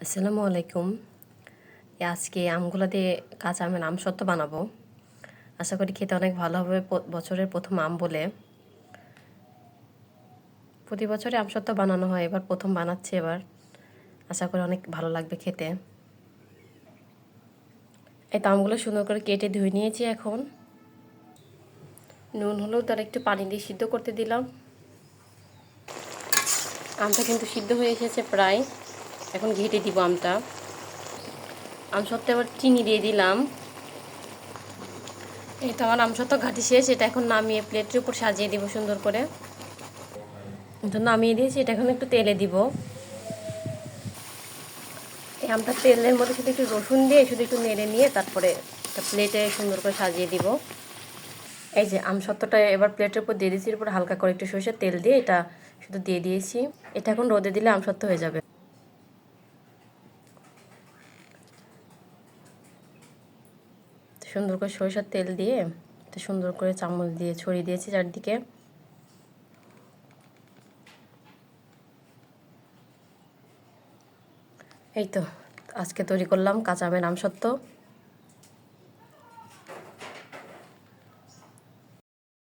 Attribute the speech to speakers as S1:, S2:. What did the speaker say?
S1: আসসালামু আলাইকুম। আজকে আমগুলা দিয়ে কাঁচা আমের আমসত্ত্ব বানাবো। আশা করি খেতে অনেক ভালো হবে। বছরের প্রথম আম বলে প্রতি বছরে আমসত্ত্ব বানানো হয়, এবার প্রথম বানাচ্ছি। এবার আশা করি অনেক ভালো লাগবে খেতে। এই তো আমগুলো সুন্দর করে কেটে ধুয়ে নিয়েছি। এখন নুন হলুদ আর একটু পানি দিয়ে সিদ্ধ করতে দিলাম। আমটা কিন্তু সিদ্ধ হয়ে এসেছে প্রায়। এখন ঘেটে দিব আমটা। আমসত্ত্বে আবার চিনি দিয়ে দিলাম। এই তো আমার আমসত্ত্ব ঘাটি শেষ। এটা এখন নামিয়ে প্লেটের উপর সাজিয়ে দিব সুন্দর করে। তো নামিয়ে দিয়েছি। এটা এখন একটু তেলে দিব। এই আমটা তেলের মধ্যে শুধু একটু রসুন দিয়ে শুধু একটু নেড়ে নিয়ে তারপরে একটা প্লেটে সুন্দর করে সাজিয়ে দিব। এই যে আমসত্ত্বটা এবার প্লেটের উপর দিয়ে দিয়েছি। এরপর হালকা করে একটু সরষের তেল দিয়ে এটা শুধু দিয়ে দিয়েছি। এটা এখন রোদে দিলে আমসত্ত্ব হয়ে যাবে। সুন্দর করে সরষের তেল দিয়ে এটা সুন্দর করে চামচ দিয়ে ছড়িয়ে দিয়েছি চারদিকে। এই তো আজকে তৈরি করলাম কাঁচা আমের আমসত্ত্ব।